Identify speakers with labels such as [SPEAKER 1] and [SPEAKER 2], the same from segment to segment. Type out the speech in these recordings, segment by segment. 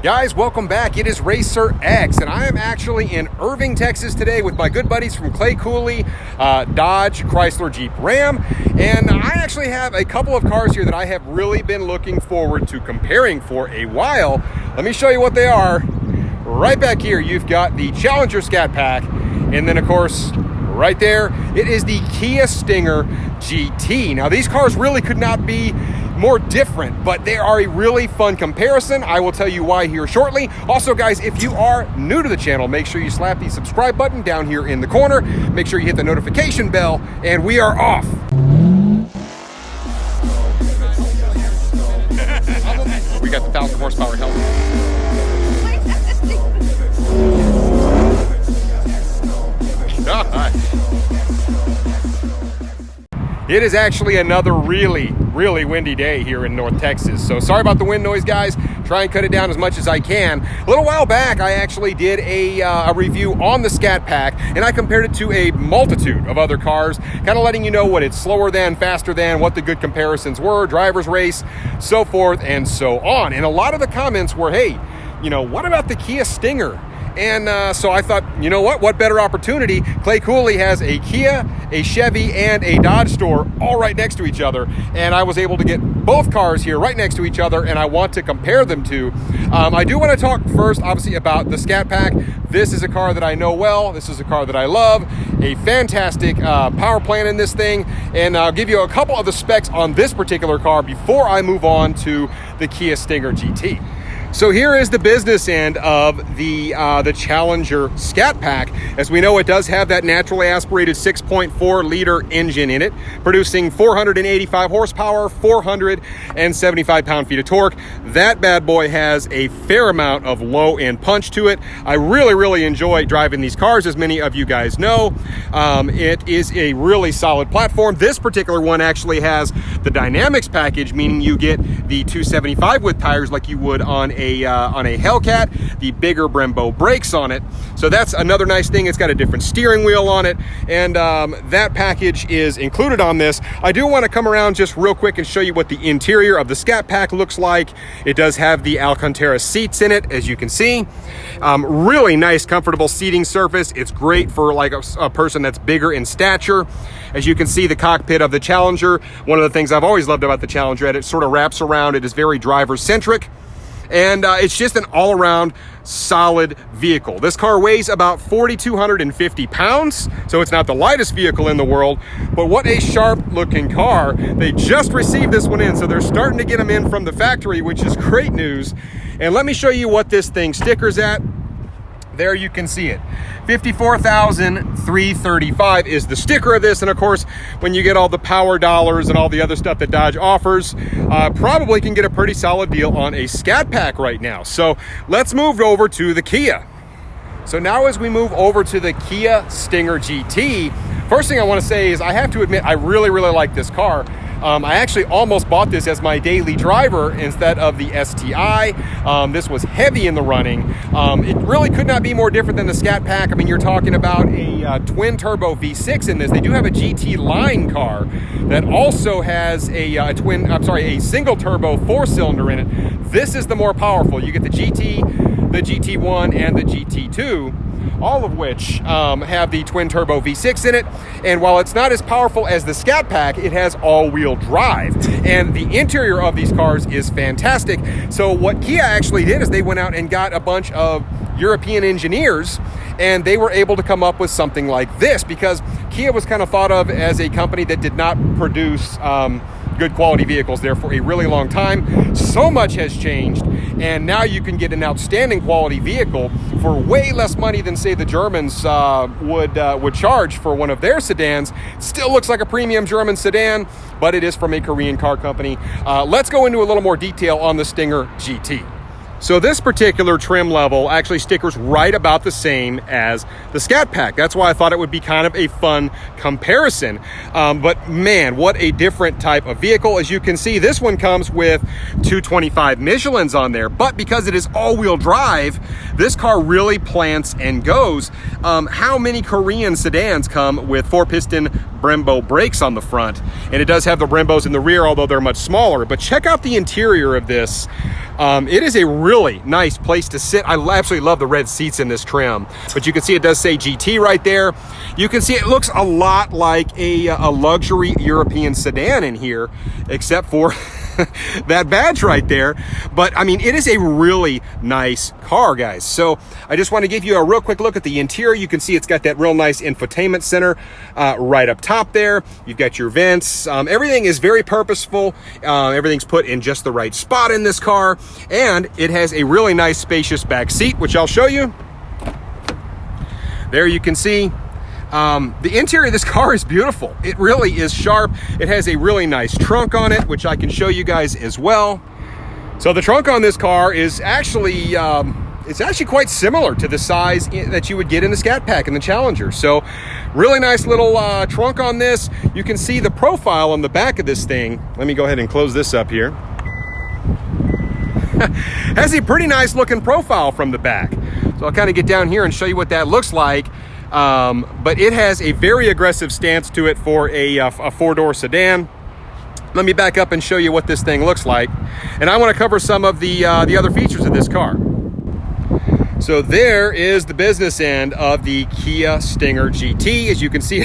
[SPEAKER 1] Guys, welcome back. It is Racer X, and I am actually in Irving, Texas today with my good buddies from Cooley, Dodge, Chrysler, Jeep, Ram, and I actually have a couple of cars here that I have really been looking forward to comparing for a while. Let me show you what they are. Right back here, you've got the Challenger Scatpack, and then of course, right there, it is the Kia Stinger GT. Now, these cars really could not be more different, but they are a really fun comparison. I will tell you why here shortly. Also, guys, if you are new to the channel, make sure you slap the subscribe button down here in the corner. Make sure you hit the notification bell, and we are off. We got the 1,000 horsepower helmet. It is actually another really windy day here in North Texas. So sorry about the wind noise, guys. Try and cut it down as much as I can. A little while back, I actually did a review on the Scat Pack, and I compared it to a multitude of other cars, kind of letting you know what it's slower than, faster than, what the good comparisons were, driver's race, so forth and so on. And a lot of the comments were, hey, you know, what about the Kia Stinger? And so I thought, you know what better opportunity? Cooley has a Kia, a Chevy, and a Dodge store all right next to each other. And I was able to get both cars here right next to each other, and I want to compare them to. I do want to talk first, obviously, about the Scat Pack. This is a car that I know well. This is a car that I love. A fantastic power plant in this thing. And I'll give you a couple of the specs on this particular car before I move on to the Kia Stinger GT. So here is the business end of the Challenger Scat Pack. As we know, it does have that naturally aspirated 6.4 liter engine in it, producing 485 horsepower, 475 pound-feet of torque. That bad boy has a fair amount of low-end punch to it. I really enjoy driving these cars, as many of you guys know. It is a really solid platform. This particular one actually has the Dynamics package, meaning you get the 275 width tires like you would on a Hellcat, the bigger Brembo brakes on it. So that's another nice thing. It's got a different steering wheel on it, and that package is included on this. I do want to come around just real quick and show you what the interior of the Scat Pack looks like. It does have the Alcantara seats in it, as you can see. Really nice, comfortable seating surface. It's great for like a person that's bigger in stature. As you can see, the cockpit of the Challenger, one of the things I've always loved about the Challenger, it sort of wraps around. It is very driver-centric. And it's just an all-around solid vehicle. This car weighs about 4,250 pounds, so it's not the lightest vehicle in the world, but what a sharp-looking car. They just received this one in, so they're starting to get them in from the factory, which is great news. And let me show you what this thing stickers at. There you can see it. $54,335 is the sticker of this, and of course, when you get all the power dollars and all the other stuff that Dodge offers, probably can get a pretty solid deal on a Scat Pack right now. So let's move over to the Kia. So now as we move over to the Kia Stinger GT, first thing I want to say is I have to admit I really like this car. I actually almost bought this as my daily driver instead of the STI. This was heavy in the running. It really could not be more different than the Scat Pack. I mean, you're talking about a twin turbo V6 in this. They do have a GT line car that also has a single turbo 4-cylinder in it. This is the more powerful. You get the GT, the GT1, and the GT2. All of which have the twin turbo V6 in it. And while it's not as powerful as the Scat Pack, it has all-wheel drive. And the interior of these cars is fantastic. So what Kia actually did is they went out and got a bunch of European engineers, and they were able to come up with something like this, because Kia was kind of thought of as a company that did not produce good quality vehicles there for a really long time. So much has changed, and now you can get an outstanding quality vehicle for way less money than, say, the Germans would charge for one of their sedans. Still looks like a premium German sedan, but it is from a Korean car company. Let's go into a little more detail on the Stinger GT. So this particular trim level actually stickers right about the same as the Scat Pack. That's why I thought it would be kind of a fun comparison. But man, what a different type of vehicle. As you can see, this one comes with 225 Michelins on there, but because it is all-wheel drive, this car really plants and goes. How many Korean sedans come with 4-piston Brembo brakes on the front? And it does have the Brembos in the rear, although they're much smaller. But check out the interior of this. It is a really nice place to sit. I absolutely love the red seats in this trim, but you can see it does say GT right there. You can see it looks a lot like a luxury European sedan in here, except for that badge right there. But I mean, it is a really nice car, guys. So I just want to give you a real quick look at the interior. You can see it's got that real nice infotainment center right up top there. You've got your vents. Everything is very purposeful. Everything's put in just the right spot in this car, and it has a really nice spacious back seat, which I'll show you. There you can see. The interior of this car is beautiful. It really is sharp. It has a really nice trunk on it, which I can show you guys as well. So the trunk on this car is actually, it's actually quite similar to the size that you would get in the Scat Pack and the Challenger. So really nice little trunk on this. You can see the profile on the back of this thing. Let me go ahead and close this up here. Has a pretty nice looking profile from the back. So I'll kind of get down here and show you what that looks like. But it has a very aggressive stance to it for a four-door sedan. Let me back up and show you what this thing looks like. And I want to cover some of the other features of this car. So there is the business end of the Kia Stinger GT. As you can see,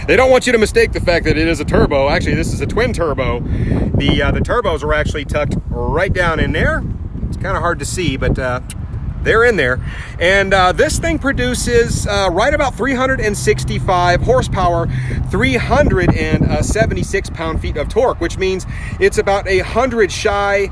[SPEAKER 1] they don't want you to mistake the fact that it is a turbo. Actually, this is a twin turbo. The turbos are actually tucked right down in there. It's kind of hard to see, but they're in there. And this thing produces right about 365 horsepower, 376 pound-feet of torque, which means it's about 100 shy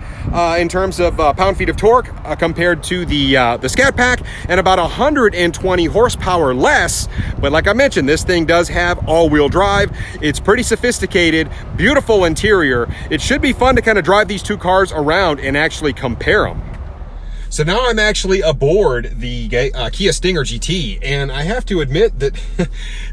[SPEAKER 1] in terms of pound-feet of torque compared to the Scat Pack, and about 120 horsepower less. But like I mentioned, this thing does have all-wheel drive. It's pretty sophisticated, beautiful interior. It should be fun to kind of drive these two cars around and actually compare them. So now I'm actually aboard the Kia Stinger GT, and I have to admit that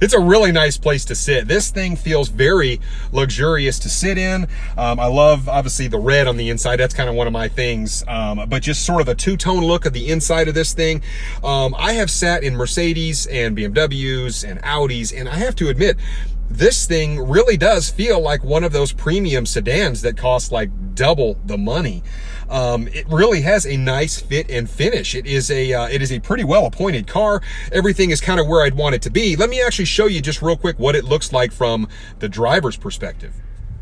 [SPEAKER 1] it's a really nice place to sit. This thing feels very luxurious to sit in. I love, obviously, the red on the inside. That's kind of one of my things, but just sort of a two-tone look of the inside of this thing. I have sat in Mercedes and BMWs and Audis, and I have to admit, this thing really does feel like one of those premium sedans that cost like double the money. It really has a nice fit and finish. It is a pretty well appointed car. Everything is kind of where I'd want it to be. Let me actually show you just real quick what it looks like from the driver's perspective.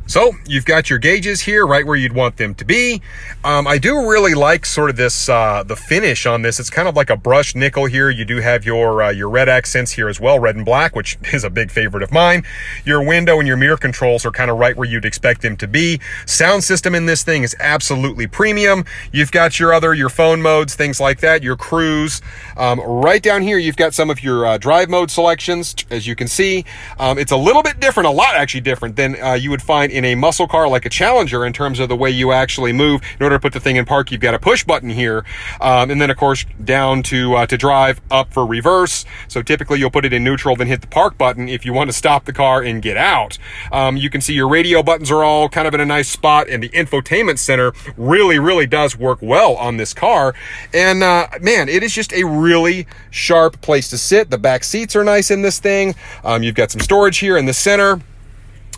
[SPEAKER 1] So you've got your gauges here right where you'd want them to be. I do really like sort of this, the finish on this. It's kind of like a brushed nickel here. You do have your red accents here as well, red and black, which is a big favorite of mine. Your window and your mirror controls are kind of right where you'd expect them to be. Sound system in this thing is absolutely premium. You've got your phone modes, things like that, your cruise. Right down here, you've got some of your drive mode selections, as you can see. It's a little bit different, a lot actually different than you would find in a muscle car like a Challenger in terms of the way you actually move. In order to put the thing in park, you've got a push button here, and then of course down to drive, up for reverse. So typically you'll put it in neutral, then hit the park button if you want to stop the car and get out. You can see your radio buttons are all kind of in a nice spot, and the infotainment center really does work well on this car. And man, it is just a really sharp place to sit. The back seats are nice in this thing. You've got some storage here in the center.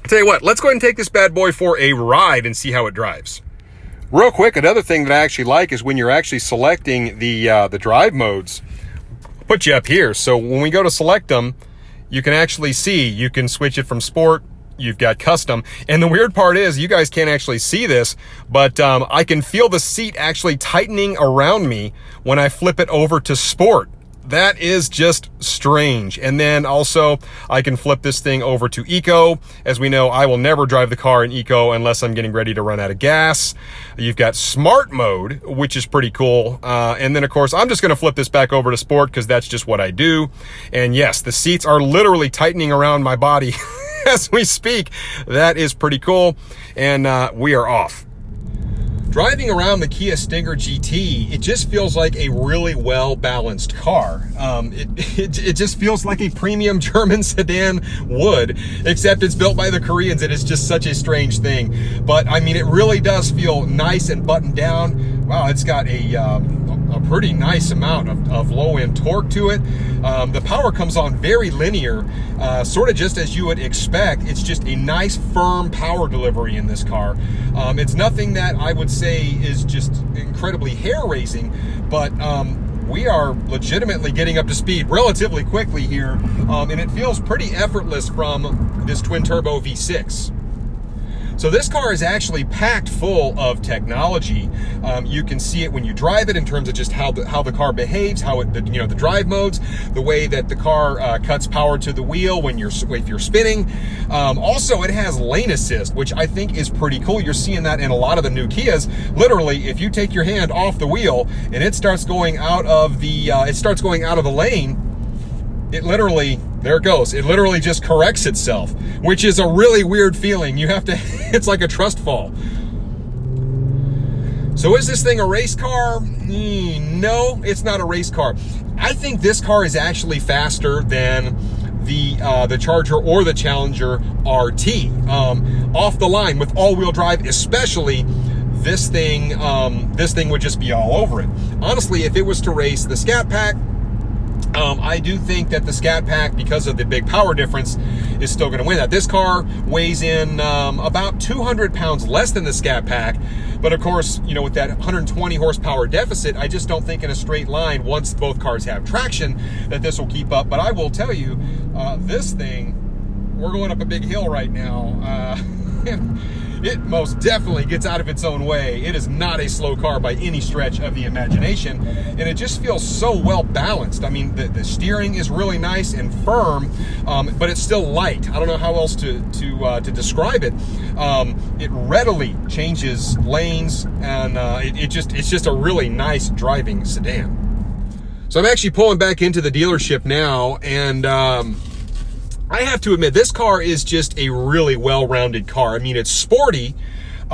[SPEAKER 1] I'll tell you what, let's go ahead and take this bad boy for a ride and see how it drives. Real quick, another thing that I actually like is when you're actually selecting the drive modes. I'll put you up here. So when we go to select them, you can actually see, you can switch it from sport, you've got custom. And the weird part is, you guys can't actually see this, but I can feel the seat actually tightening around me when I flip it over to sport. That is just strange. And then also I can flip this thing over to eco. As we know, I will never drive the car in eco unless I'm getting ready to run out of gas. You've got smart mode, which is pretty cool. And then of course, I'm just going to flip this back over to sport because that's just what I do. And yes, the seats are literally tightening around my body as we speak. That is pretty cool. And we are off. Driving around the Kia Stinger GT, it just feels like a really well-balanced car. It just feels like a premium German sedan would, except it's built by the Koreans. It is just such a strange thing. But I mean, it really does feel nice and buttoned down. Wow, it's got a, a pretty nice amount of low-end torque to it. The power comes on very linear, sort of just as you would expect. It's just a nice, firm power delivery in this car. It's nothing that I would say is just incredibly hair-raising, but we are legitimately getting up to speed relatively quickly here, and it feels pretty effortless from this twin-turbo V6. So this car is actually packed full of technology. You can see it when you drive it in terms of just how the car behaves, how it, the drive modes, the way that the car cuts power to the wheel if you're spinning. Also, it has lane assist, which I think is pretty cool. You're seeing that in a lot of the new Kias. Literally, if you take your hand off the wheel and it starts going out of the lane, it literally, there it goes. It literally just corrects itself, which is a really weird feeling. You have to, it's like a trust fall. So is this thing a race car? No, it's not a race car. I think this car is actually faster than the Charger or the Challenger RT. Off the line with all-wheel drive, especially, this thing would just be all over it. Honestly, if it was to race the Scat Pack, I do think that the Scat Pack, because of the big power difference, is still going to win that. This car weighs in about 200 pounds less than the Scat Pack, but of course, with that 120 horsepower deficit, I just don't think in a straight line, once both cars have traction, that this will keep up. But I will tell you, this thing, we're going up a big hill right now. It most definitely gets out of its own way. It is not a slow car by any stretch of the imagination, and it just feels so well balanced. I mean, the steering is really nice and firm, but it's still light. I don't know how else to describe it. It readily changes lanes, and it's just a really nice driving sedan. So I'm actually pulling back into the dealership now, and I have to admit, this car is just a really well-rounded car. I mean, it's sporty.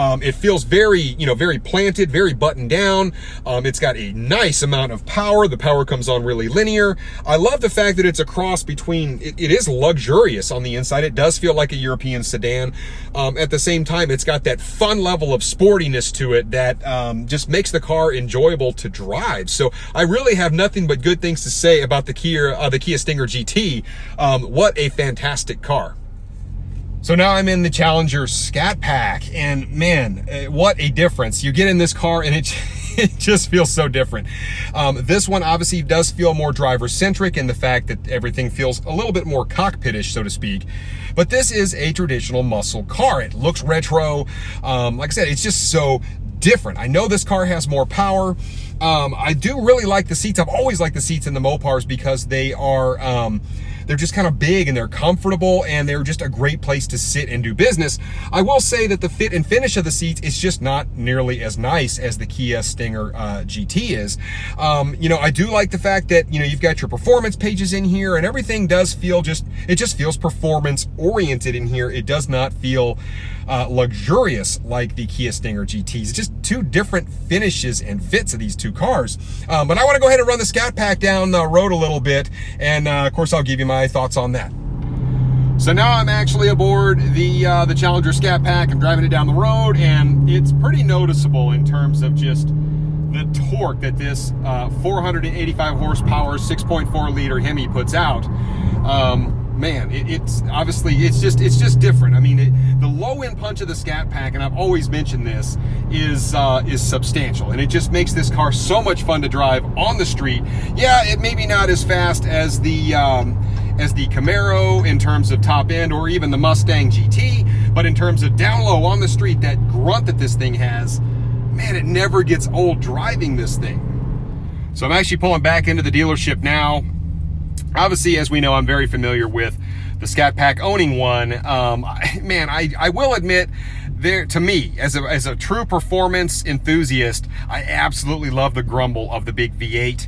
[SPEAKER 1] It feels very, very planted, very buttoned down. It's got a nice amount of power. The power comes on really linear. I love the fact that it's a cross between, it is luxurious on the inside. It does feel like a European sedan. At the same time, it's got that fun level of sportiness to it that just makes the car enjoyable to drive. So I really have nothing but good things to say about the Kia Stinger GT. What a fantastic car. So now I'm in the Challenger Scatpack, and man, what a difference. You get in this car and it just feels so different. This one obviously does feel more driver-centric in the fact that everything feels a little bit more cockpitish, so to speak. But this is a traditional muscle car. It looks retro. Like I said, it's just so different. I know this car has more power. I do really like the seats. I've always liked the seats in the Mopars because they are, they're just kind of big and they're comfortable and they're just a great place to sit and do business. I will say that the fit and finish of the seats is just not nearly as nice as the Kia Stinger GT is. I do like the fact that, you've got your performance pages in here and everything does feel it just feels performance oriented in here. It does not feel luxurious like the Kia Stinger GTs. It's just two different finishes and fits of these two cars. But I want to go ahead and run the Scat Pack down the road a little bit, and of course I'll give you my thoughts on that. So now I'm actually aboard the Challenger Scatpack. I'm driving it down the road, and it's pretty noticeable in terms of just the torque that this 485 horsepower 6.4 liter Hemi puts out. Man, it's obviously, it's just different. I mean, the low end punch of the Scat Pack, and I've always mentioned this, is substantial, and it just makes this car so much fun to drive on the street. Yeah, it may be not as fast as the Camaro in terms of top end, or even the Mustang GT, but in terms of down low on the street, that grunt that this thing has, man, it never gets old driving this thing. So I'm actually pulling back into the dealership now. Obviously, as we know, I'm very familiar with the Scat Pack, owning one. Man, I will admit, to me, as a true performance enthusiast, I absolutely love the grumble of the big V8.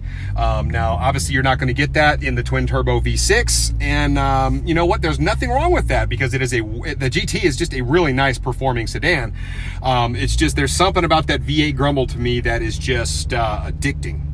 [SPEAKER 1] Now, obviously, you're not going to get that in the twin turbo V6, and you know what? There's nothing wrong with that because the GT is just a really nice performing sedan. It's just, there's something about that V8 grumble to me that is just addicting.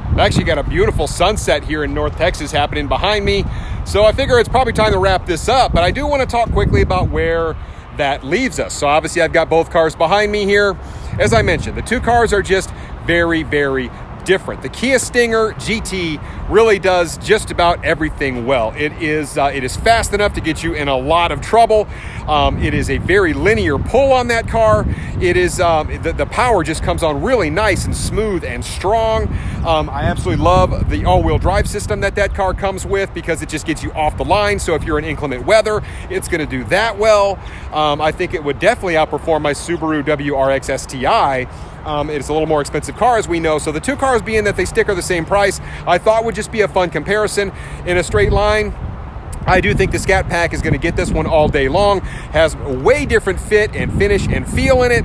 [SPEAKER 1] I've actually got a beautiful sunset here in North Texas happening behind me, so I figure it's probably time to wrap this up, but I do want to talk quickly about where that leaves us. So obviously I've got both cars behind me here. As I mentioned, the two cars are just very, very different. The Kia Stinger GT really does just about everything well. It is fast enough to get you in a lot of trouble. It is a very linear pull on that car. It is the power just comes on really nice and smooth and strong. I absolutely love the all-wheel drive system that car comes with, because it just gets you off the line. So if you're in inclement weather, it's going to do that well. I think it would definitely outperform my Subaru WRX STI. It's a little more expensive car, as we know. So the two cars, being that they stick are the same price, I thought would just be a fun comparison in a straight line. I do think the Scat Pack is going to get this one all day long. Has a way different fit and finish and feel in it.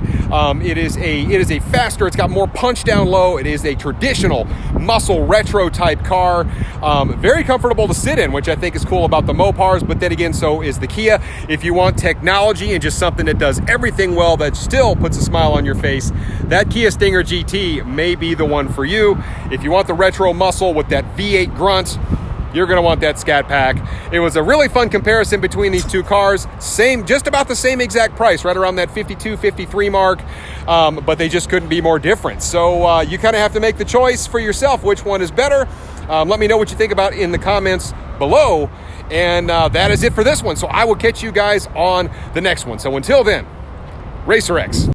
[SPEAKER 1] It is a faster. It's got more punch down low. It is a traditional muscle retro type car. Very comfortable to sit in, which I think is cool about the Mopars. But then again, so is the Kia. If you want technology and just something that does everything well, that still puts a smile on your face, that Kia Stinger GT may be the one for you. If you want the retro muscle with that V8 grunt, you're going to want that Scat Pack. It was a really fun comparison between these two cars. Just about the same exact price, right around that $52, $53 mark, but they just couldn't be more different. So you kind of have to make the choice for yourself, which one is better. Let me know what you think about in the comments below. And that is it for this one. So I will catch you guys on the next one. So until then, Racer X.